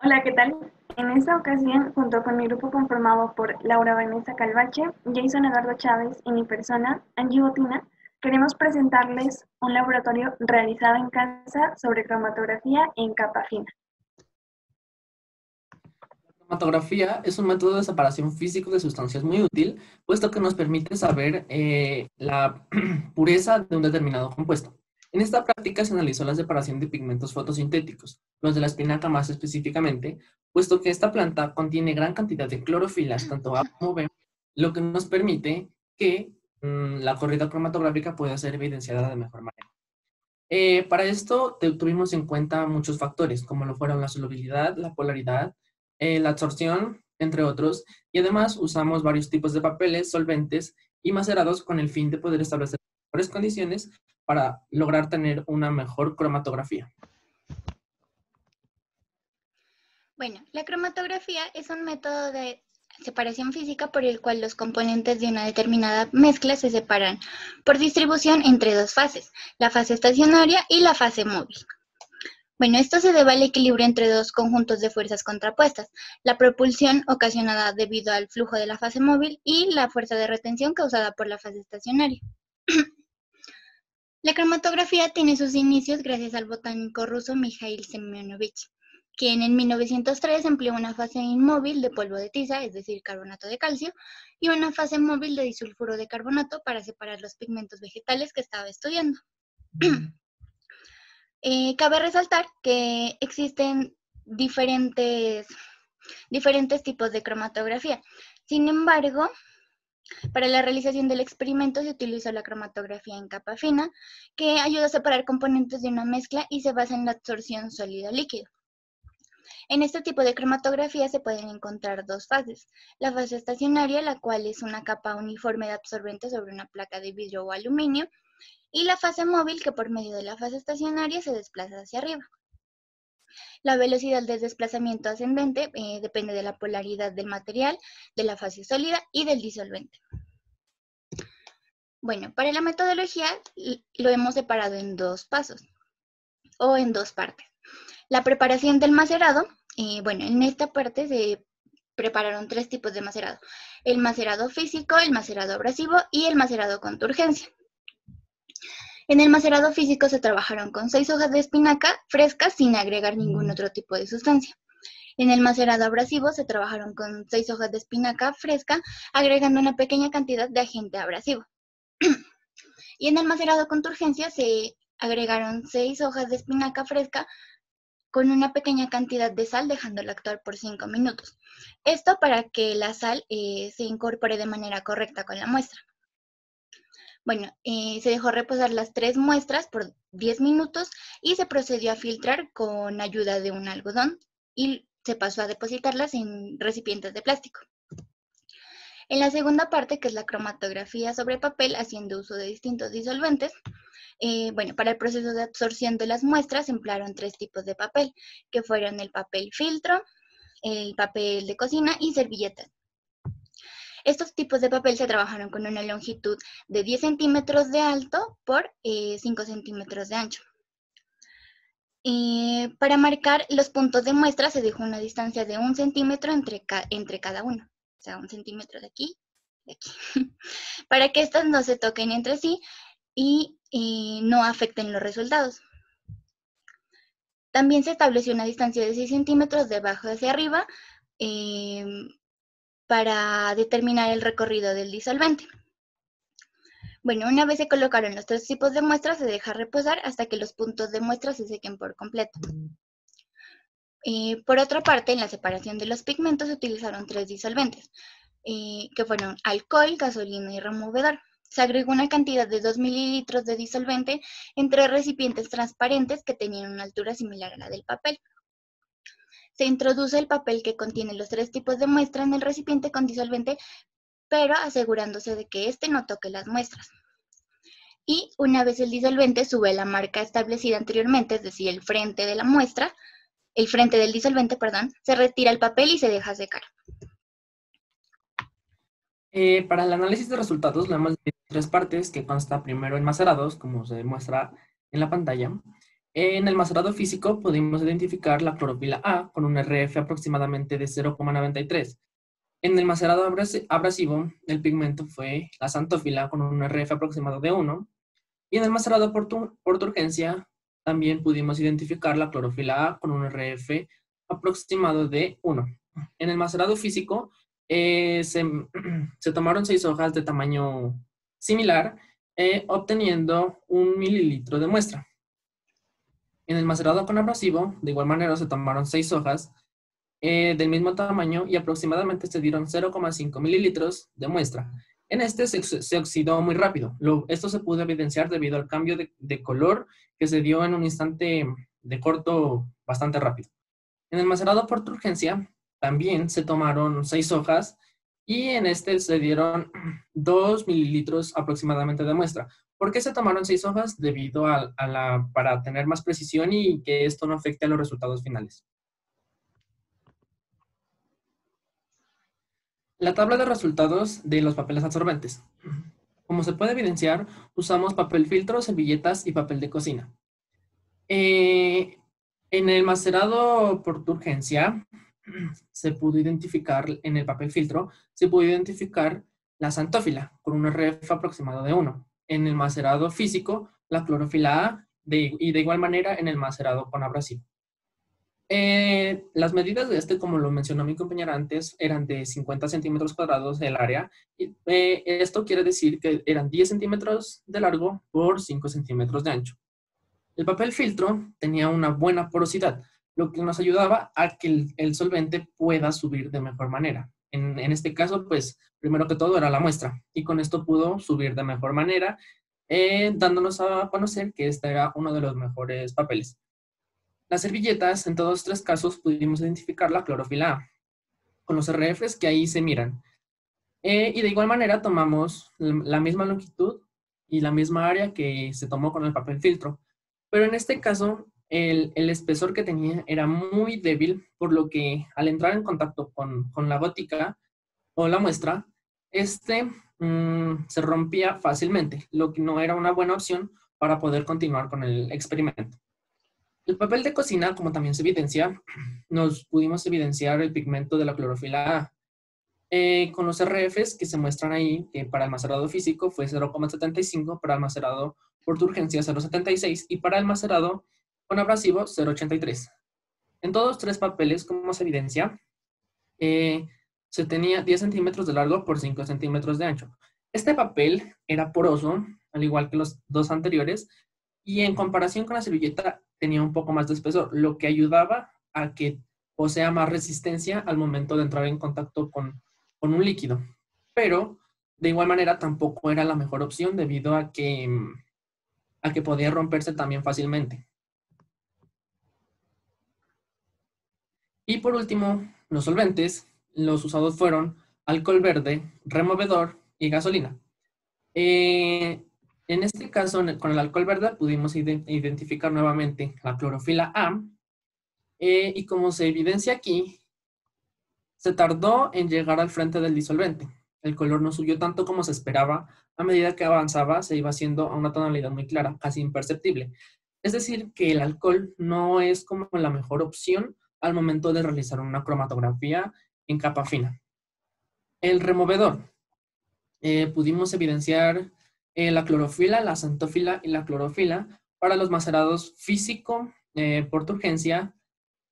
Hola, ¿qué tal? En esta ocasión, junto con mi grupo conformado por Laura Vanessa Calvache, Jason Eduardo Chávez y mi persona, Angie Botina, queremos presentarles un laboratorio realizado en casa sobre cromatografía en capa fina. Cromatografía es un método de separación físico de sustancias muy útil, puesto que nos permite saber la pureza de un determinado compuesto. En esta práctica se analizó la separación de pigmentos fotosintéticos, los de la espinaca más específicamente, puesto que esta planta contiene gran cantidad de clorofilas, tanto A como B, lo que nos permite que la corrida cromatográfica pueda ser evidenciada de mejor manera. Para esto tuvimos en cuenta muchos factores, como lo fueron la solubilidad, la polaridad, la absorción, entre otros, y además usamos varios tipos de papeles, solventes y macerados con el fin de poder establecer mejores condiciones para lograr tener una mejor cromatografía. Bueno, la cromatografía es un método de separación física por el cual los componentes de una determinada mezcla se separan por distribución entre dos fases, la fase estacionaria y la fase móvil. Bueno, esto se debe al equilibrio entre dos conjuntos de fuerzas contrapuestas, la propulsión ocasionada debido al flujo de la fase móvil y la fuerza de retención causada por la fase estacionaria. La cromatografía tiene sus inicios gracias al botánico ruso Mikhail Semyonovich, quien en 1903 empleó una fase inmóvil de polvo de tiza, es decir, carbonato de calcio, y una fase móvil de disulfuro de carbonato para separar los pigmentos vegetales que estaba estudiando. Cabe resaltar que existen diferentes tipos de cromatografía. Sin embargo, para la realización del experimento se utilizó la cromatografía en capa fina, que ayuda a separar componentes de una mezcla y se basa en la absorción sólido-líquido. En este tipo de cromatografía se pueden encontrar dos fases. La fase estacionaria, la cual es una capa uniforme de absorbente sobre una placa de vidrio o aluminio, y la fase móvil, que por medio de la fase estacionaria se desplaza hacia arriba. La velocidad del desplazamiento ascendente depende de la polaridad del material, de la fase sólida y del disolvente. Bueno, para la metodología lo hemos separado en dos pasos o en dos partes. La preparación del macerado, bueno, en esta parte se prepararon tres tipos de macerado: el macerado físico, el macerado abrasivo y el macerado con turgencia. En el macerado físico se trabajaron con 6 hojas de espinaca frescas sin agregar ningún otro tipo de sustancia. En el macerado abrasivo se trabajaron con 6 hojas de espinaca fresca, agregando una pequeña cantidad de agente abrasivo. Y en el macerado con turgencia se agregaron 6 hojas de espinaca fresca con una pequeña cantidad de sal, dejándola actuar por 5 minutos. Esto para que la sal se incorpore de manera correcta con la muestra. Bueno, se dejó reposar las 3 muestras por 10 minutos y se procedió a filtrar con ayuda de un algodón y se pasó a depositarlas en recipientes de plástico. En la segunda parte, que es la cromatografía sobre papel, haciendo uso de distintos disolventes, bueno, para el proceso de absorción de las muestras se emplearon 3 tipos de papel, que fueron el papel filtro, el papel de cocina y servilletas. Estos tipos de papel se trabajaron con una longitud de 10 centímetros de alto por 5 centímetros de ancho. Para marcar los puntos de muestra se dejó una distancia de 1 centímetro entre cada uno. O sea, 1 centímetro de aquí, para que estas no se toquen entre sí y no afecten los resultados. También se estableció una distancia de 6 centímetros de abajo hacia arriba para determinar el recorrido del disolvente. Bueno, una vez se colocaron los 3 tipos de muestras, se deja reposar hasta que los puntos de muestra se sequen por completo. Por otra parte, en la separación de los pigmentos se utilizaron 3 disolventes, que fueron alcohol, gasolina y removedor. Se agregó una cantidad de 2 mililitros de disolvente en 3 recipientes transparentes que tenían una altura similar a la del papel. Se introduce el papel que contiene los 3 tipos de muestra en el recipiente con disolvente, pero asegurándose de que éste no toque las muestras. Y una vez el disolvente sube la marca establecida anteriormente, es decir, el frente de la muestra, el frente del disolvente, perdón, se retira el papel y se deja secar. Para el análisis de resultados lo hemos dividido en 3 partes, que consta primero en macerados, como se muestra en la pantalla. En el macerado físico pudimos identificar la clorofila A con un RF aproximadamente de 0,93. En el macerado abrasivo, el pigmento fue la xantófila con un RF aproximado de 1. Y en el macerado por turgencia también pudimos identificar la clorofila A con un RF aproximado de 1. En el macerado físico se tomaron 6 hojas de tamaño similar, obteniendo 1 mililitro de muestra. En el macerado con abrasivo, de igual manera se tomaron 6 hojas del mismo tamaño y aproximadamente se dieron 0,5 mililitros de muestra. En este se oxidó muy rápido. Esto se pudo evidenciar debido al cambio de color que se dio en un instante de corto bastante rápido. En el macerado por turgencia también se tomaron 6 hojas y en este se dieron 2 mililitros aproximadamente de muestra. ¿Por qué se tomaron 6 hojas? Debido para tener más precisión y que esto no afecte a los resultados finales. La tabla de resultados de los papeles absorbentes. Como se puede evidenciar, usamos papel filtro, servilletas y papel de cocina. En el macerado por turgencia, se pudo identificar en el papel filtro, se pudo identificar la xantófila con un RF aproximado de 1. En el macerado físico, la clorofila A y de igual manera en el macerado con abrasivo. Las medidas de este, como lo mencionó mi compañera antes, eran de 50 centímetros cuadrados del área. Y, esto quiere decir que eran 10 centímetros de largo por 5 centímetros de ancho. El papel filtro tenía una buena porosidad, lo que nos ayudaba a que el solvente pueda subir de mejor manera. En este caso, pues, primero que todo era la muestra, y con esto pudo subir de mejor manera, dándonos a conocer que este era uno de los mejores papeles. Las servilletas, en todos 3 casos, pudimos identificar la clorofila A, con los RFs que ahí se miran. Y de igual manera tomamos la misma longitud y la misma área que se tomó con el papel filtro. Pero en este caso, el espesor que tenía era muy débil, por lo que al entrar en contacto con la gótica o la muestra, se rompía fácilmente, lo que no era una buena opción para poder continuar con el experimento. El papel de cocina, como también se evidencia, nos pudimos evidenciar el pigmento de la clorofila A. Con los RFs que se muestran ahí, que para el macerado físico fue 0,75, para el macerado por turgencia 0,76 y para el macerado con abrasivo 0,83. En todos 3 papeles, como se evidencia, se tenía 10 centímetros de largo por 5 centímetros de ancho. Este papel era poroso, al igual que los 2 anteriores, y en comparación con la servilleta tenía un poco más de espesor, lo que ayudaba a que posea más resistencia al momento de entrar en contacto con un líquido. Pero, de igual manera, tampoco era la mejor opción debido a que podía romperse también fácilmente. Y por último, los solventes. Los usados fueron alcohol verde, removedor y gasolina. En este caso, con el alcohol verde pudimos identificar nuevamente la clorofila A, y como se evidencia aquí, se tardó en llegar al frente del disolvente. El color no subió tanto como se esperaba. A medida que avanzaba, se iba haciendo a una tonalidad muy clara, casi imperceptible. Es decir, que el alcohol no es como la mejor opción al momento de realizar una cromatografía en capa fina. El removedor. Pudimos evidenciar la clorofila, la xantófila y la clorofila para los macerados físico por turgencia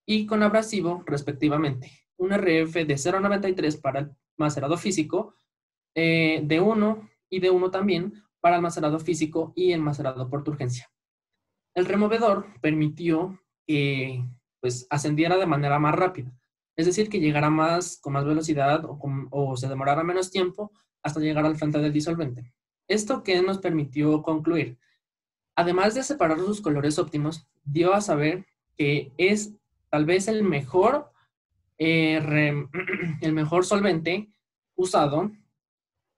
y con abrasivo respectivamente. Un RF de 0,93 para el macerado físico, de 1 y de 1 también para el macerado físico y el macerado por turgencia. El removedor permitió que pues, ascendiera de manera más rápida, es decir, que llegara con más velocidad o se demorara menos tiempo hasta llegar al frente del disolvente. ¿Esto qué nos permitió concluir? Además de separar sus colores óptimos, dio a saber que es tal vez el mejor solvente usado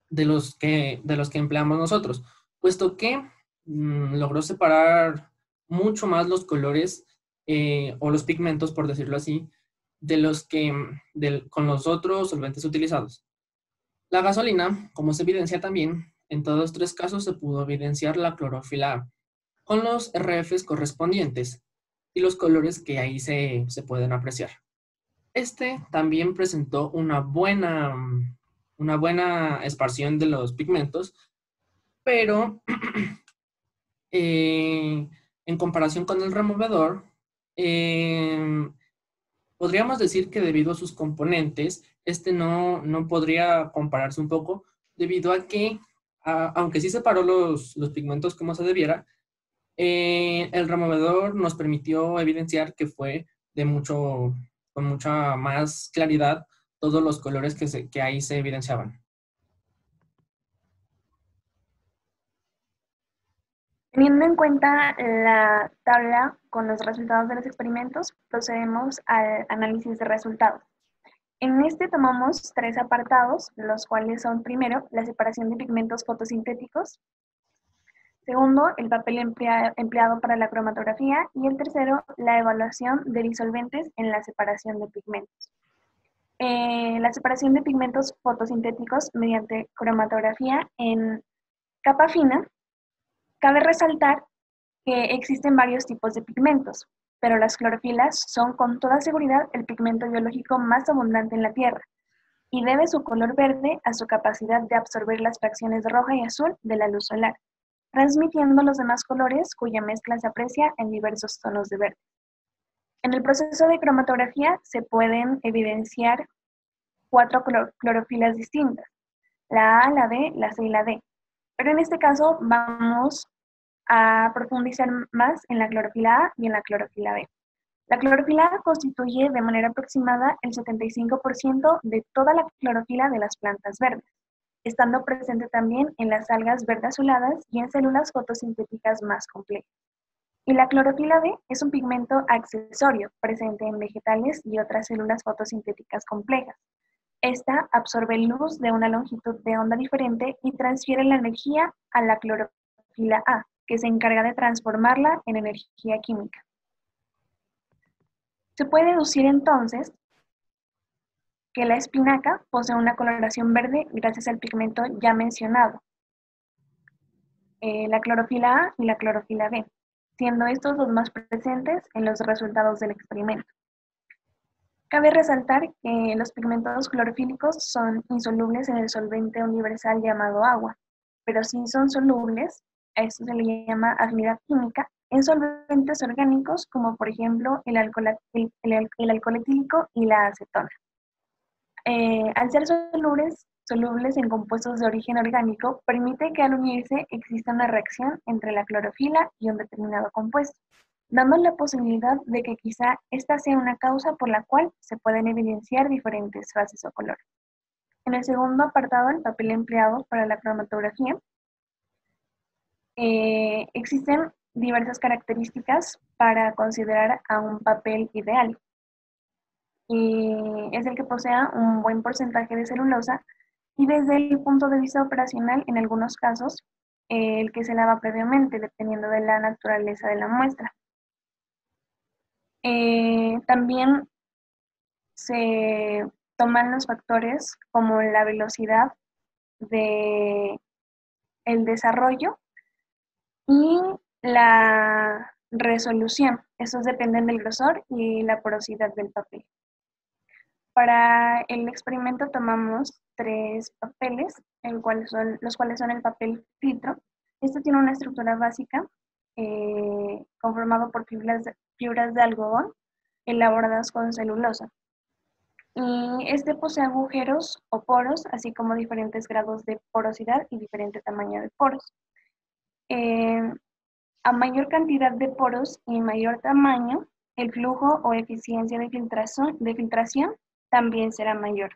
de los que empleamos nosotros, puesto que logró separar mucho más los colores o los pigmentos, por decirlo así, con los otros solventes utilizados. La gasolina, como se evidencia también, en todos 3 casos se pudo evidenciar la clorofila A. con los RFs correspondientes y los colores que ahí se pueden apreciar. Este también presentó una buena esparción de los pigmentos, pero en comparación con el removedor, podríamos decir que debido a sus componentes, este no podría compararse un poco, debido a que, aunque sí separó los pigmentos como se debiera, el removedor nos permitió evidenciar que fue con mucha más claridad todos los colores que ahí se evidenciaban. Teniendo en cuenta la tabla con los resultados de los experimentos, procedemos al análisis de resultados. En este tomamos 3 apartados, los cuales son: primero, la separación de pigmentos fotosintéticos; segundo, el papel empleado para la cromatografía; y el tercero, la evaluación de disolventes en la separación de pigmentos. La separación de pigmentos fotosintéticos mediante cromatografía en capa fina. Cabe resaltar que existen varios tipos de pigmentos, pero las clorofilas son con toda seguridad el pigmento biológico más abundante en la Tierra, y debe su color verde a su capacidad de absorber las fracciones roja y azul de la luz solar, transmitiendo los demás colores cuya mezcla se aprecia en diversos tonos de verde. En el proceso de cromatografía se pueden evidenciar 4 clorofilas distintas: la A, la B, la C y la D. Pero en este caso vamos a profundizar más en la clorofila A y en la clorofila B. La clorofila A constituye de manera aproximada el 75% de toda la clorofila de las plantas verdes, estando presente también en las algas verde azuladas y en células fotosintéticas más complejas. Y la clorofila B es un pigmento accesorio presente en vegetales y otras células fotosintéticas complejas. Esta absorbe luz de una longitud de onda diferente y transfiere la energía a la clorofila A, que se encarga de transformarla en energía química. Se puede deducir entonces que la espinaca posee una coloración verde gracias al pigmento ya mencionado, la clorofila A y la clorofila B, siendo estos los más presentes en los resultados del experimento. Cabe resaltar que los pigmentos clorofílicos son insolubles en el solvente universal llamado agua, pero sí son solubles, a esto se le llama afinidad química, en solventes orgánicos como por ejemplo el alcohol etílico y la acetona. Al ser solubles en compuestos de origen orgánico, permite que al unirse exista una reacción entre la clorofila y un determinado compuesto, dando la posibilidad de que quizá esta sea una causa por la cual se pueden evidenciar diferentes fases o color. En el segundo apartado, el papel empleado para la cromatografía, existen diversas características para considerar a un papel ideal. Y es el que posea un buen porcentaje de celulosa y desde el punto de vista operacional, en algunos casos, el que se lava previamente, dependiendo de la naturaleza de la muestra. También se toman los factores como la velocidad del desarrollo y la resolución. Estos dependen del grosor y la porosidad del papel. Para el experimento tomamos 3 papeles, los cuales son el papel filtro. Este tiene una estructura básica conformado por fibras de algodón elaboradas con celulosa. Y este posee agujeros o poros, así como diferentes grados de porosidad y diferente tamaño de poros. A mayor cantidad de poros y mayor tamaño, el flujo o eficiencia de filtración también será mayor.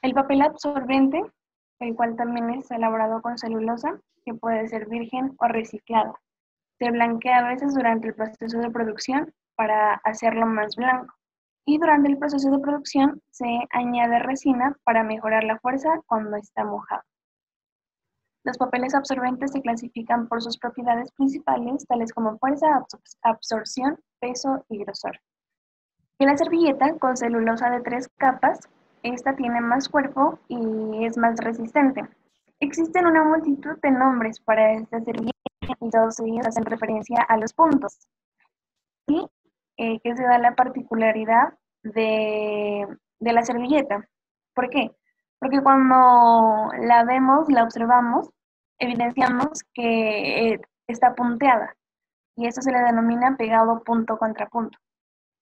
El papel absorbente, el cual también es elaborado con celulosa, que puede ser virgen o reciclada. Se blanquea a veces durante el proceso de producción para hacerlo más blanco. Y durante el proceso de producción se añade resina para mejorar la fuerza cuando está mojado. Los papeles absorbentes se clasifican por sus propiedades principales, tales como fuerza, absorción, peso y grosor. En la servilleta con celulosa de 3 capas, esta tiene más cuerpo y es más resistente. Existen una multitud de nombres para esta servilleta, y todos ellos hacen referencia a los puntos. Y que se da la particularidad de la servilleta. ¿Por qué? Porque cuando la vemos, la observamos, evidenciamos que está punteada y eso se le denomina pegado punto contra punto.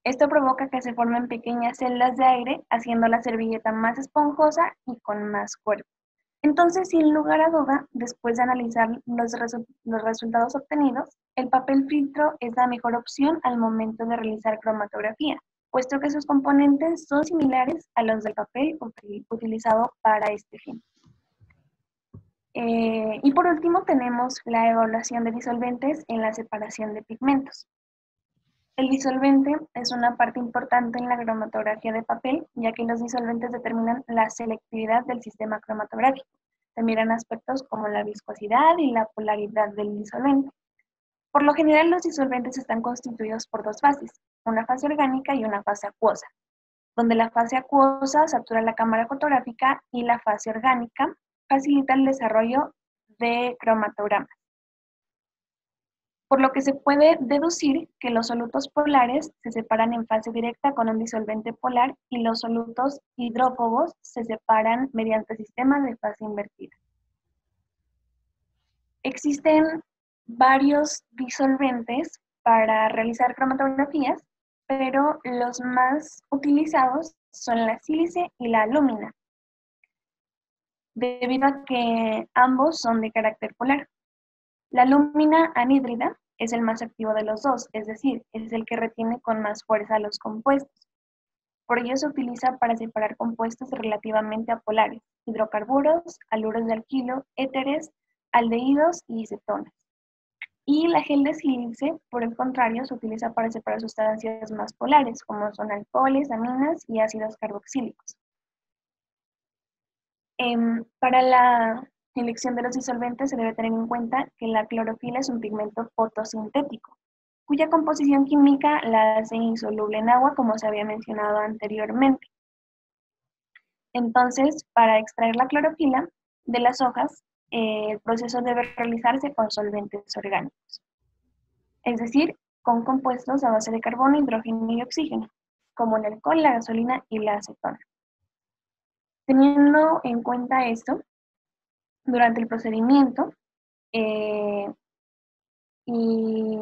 Esto provoca que se formen pequeñas celdas de aire, haciendo la servilleta más esponjosa y con más cuerpo. Entonces, sin lugar a duda, después de analizar los resultados obtenidos, el papel filtro es la mejor opción al momento de realizar cromatografía, puesto que sus componentes son similares a los del papel utilizado para este fin. Y por último tenemos la evaluación de disolventes en la separación de pigmentos. El disolvente es una parte importante en la cromatografía de papel, ya que los disolventes determinan la selectividad del sistema cromatográfico. Se miran aspectos como la viscosidad y la polaridad del disolvente. Por lo general, los disolventes están constituidos por dos fases, una fase orgánica y una fase acuosa, donde la fase acuosa satura la cámara fotográfica y la fase orgánica facilita el desarrollo de cromatogramas. Por lo que se puede deducir que los solutos polares se separan en fase directa con un disolvente polar y los solutos hidrófobos se separan mediante sistemas de fase invertida. Existen varios disolventes para realizar cromatografías, pero los más utilizados son la sílice y la alúmina, debido a que ambos son de carácter polar. La alúmina anhídrida es el más activo de los dos, es decir, es el que retiene con más fuerza los compuestos. Por ello se utiliza para separar compuestos relativamente apolares, hidrocarburos, haluros de alquilo, éteres, aldehídos y cetonas. Y la gel de sílice, por el contrario, se utiliza para separar sustancias más polares, como son alcoholes, aminas y ácidos carboxílicos. Para la elección de los disolventes se debe tener en cuenta que la clorofila es un pigmento fotosintético, cuya composición química la hace insoluble en agua, como se había mencionado anteriormente. Entonces, para extraer la clorofila de las hojas, el proceso debe realizarse con solventes orgánicos, es decir, con compuestos a base de carbono, hidrógeno y oxígeno, como el alcohol, la gasolina y la acetona. Teniendo en cuenta esto, durante el procedimiento y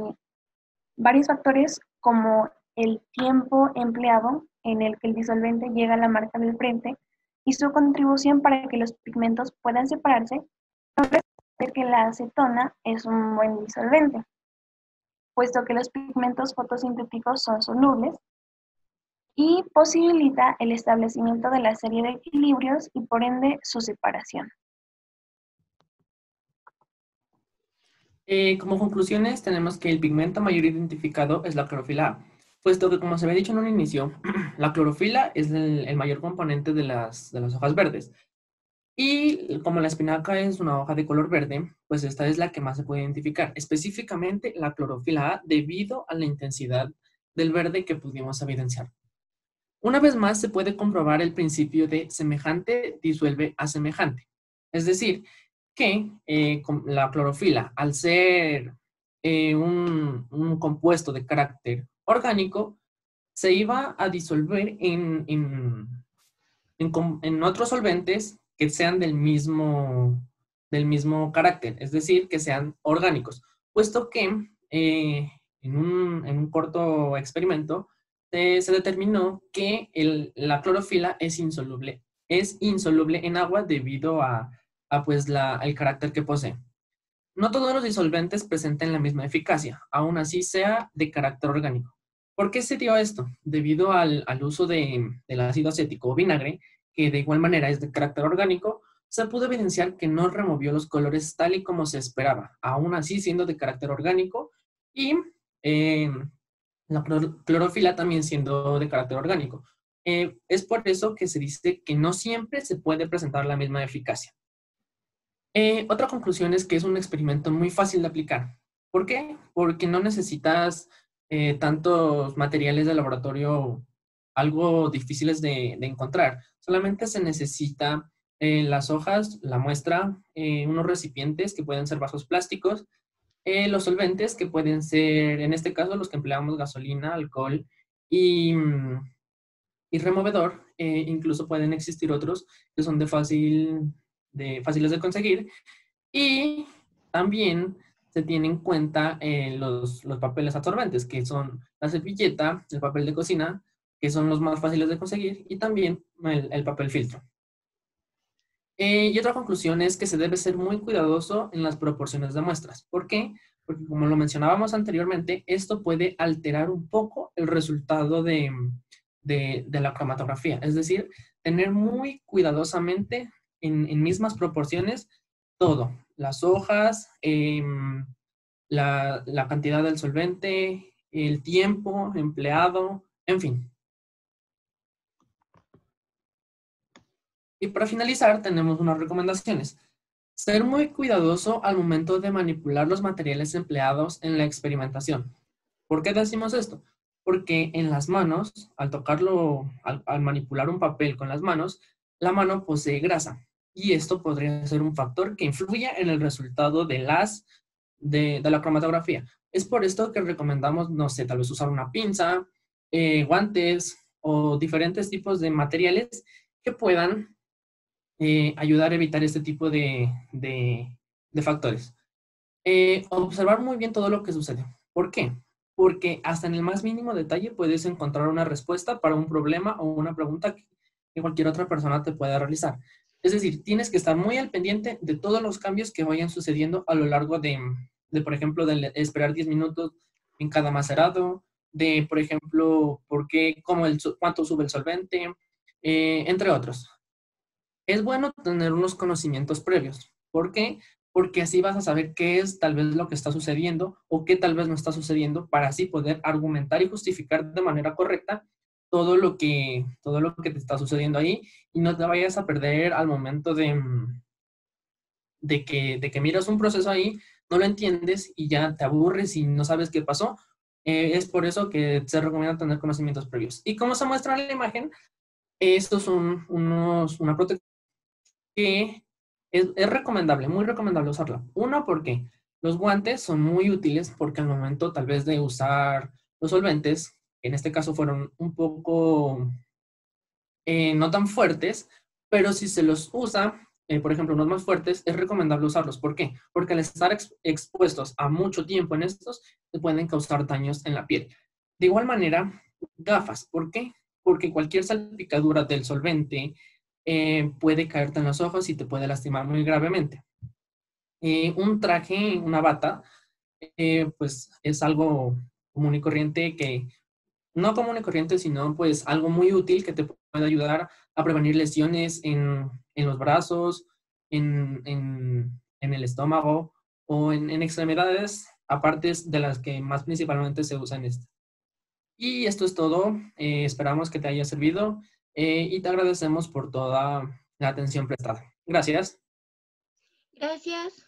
varios factores como el tiempo empleado en el que el disolvente llega a la marca del frente y su contribución para que los pigmentos puedan separarse, de que la acetona es un buen disolvente, puesto que los pigmentos fotosintéticos son solubles y posibilita el establecimiento de la serie de equilibrios y por ende su separación. Como conclusiones, tenemos que el pigmento mayor identificado es la clorofila A, puesto que, como se había dicho en un inicio, la clorofila es el mayor componente de las hojas verdes. Y como la espinaca es una hoja de color verde, pues esta es la que más se puede identificar, específicamente la clorofila A, debido a la intensidad del verde que pudimos evidenciar. Una vez más, se puede comprobar el principio de semejante disuelve a semejante. Es decir, que la clorofila, al ser un compuesto de carácter orgánico, se iba a disolver en otros solventes que sean del mismo carácter, es decir, que sean orgánicos, puesto que en un corto experimento se determinó que la clorofila es insoluble en agua debido a pues el carácter que posee. No todos los disolventes presentan la misma eficacia, aún así sea de carácter orgánico. ¿Por qué se dio esto? Debido al uso del ácido acético o vinagre, que de igual manera es de carácter orgánico, se pudo evidenciar que no removió los colores tal y como se esperaba, aún así siendo de carácter orgánico, y la clorofila también siendo de carácter orgánico. Es por eso que se dice que no siempre se puede presentar la misma eficacia. Otra conclusión es que es un experimento muy fácil de aplicar. ¿Por qué? Porque no necesitas tantos materiales de laboratorio algo difíciles de encontrar. Solamente se necesita las hojas, la muestra, unos recipientes que pueden ser vasos plásticos los solventes que pueden ser, en este caso, los que empleamos gasolina, alcohol y removedor. Incluso pueden existir otros que son fáciles de conseguir. Y también se tienen en cuenta los papeles absorbentes, que son la servilleta, el papel de cocina, que son los más fáciles de conseguir, y también el papel filtro. Y otra conclusión es que se debe ser muy cuidadoso en las proporciones de muestras. ¿Por qué? Porque como lo mencionábamos anteriormente, esto puede alterar un poco el resultado de la cromatografía. Es decir, tener muy cuidadosamente en mismas proporciones todo. Las hojas, la cantidad del solvente, el tiempo empleado, en fin. Y para finalizar, tenemos unas recomendaciones. Ser muy cuidadoso al momento de manipular los materiales empleados en la experimentación. ¿Por qué decimos esto? Porque en las manos, al tocarlo, al manipular un papel con las manos, la mano posee grasa. Y esto podría ser un factor que influya en el resultado de la cromatografía. Es por esto que recomendamos, no sé, tal vez usar una pinza, guantes o diferentes tipos de materiales que puedan ayudar a evitar este tipo de factores. Observar muy bien todo lo que sucede. ¿Por qué? Porque hasta en el más mínimo detalle puedes encontrar una respuesta para un problema o una pregunta que cualquier otra persona te pueda realizar. Es decir, tienes que estar muy al pendiente de todos los cambios que vayan sucediendo a lo largo por ejemplo, de esperar 10 minutos en cada macerado, de, por ejemplo, cuánto sube el solvente, entre otros. Es bueno tener unos conocimientos previos. ¿Por qué? Porque así vas a saber qué es tal vez lo que está sucediendo o qué tal vez no está sucediendo para así poder argumentar y justificar de manera correcta todo lo que te está sucediendo ahí y no te vayas a perder al momento de que miras un proceso ahí, no lo entiendes y ya te aburres y no sabes qué pasó. Es por eso que se recomienda tener conocimientos previos. Y como se muestra en la imagen, estos son una protección que es recomendable, muy recomendable usarla. Uno, porque los guantes son muy útiles porque al momento tal vez de usar los solventes, en este caso fueron un poco no tan fuertes, pero si se los usa, por ejemplo, unos más fuertes, es recomendable usarlos. ¿Por qué? Porque al estar expuestos a mucho tiempo en estos, te pueden causar daños en la piel. De igual manera, gafas. ¿Por qué? Porque cualquier salpicadura del solvente puede caerte en los ojos y te puede lastimar muy gravemente. Un traje, una bata, pues es algo común y corriente que, no común y corriente, sino pues algo muy útil que te puede ayudar a prevenir lesiones en los brazos, en el estómago o en extremidades, aparte de las que más principalmente se usan en esto. Y esto es todo. Esperamos que te haya servido y te agradecemos por toda la atención prestada. Gracias. Gracias.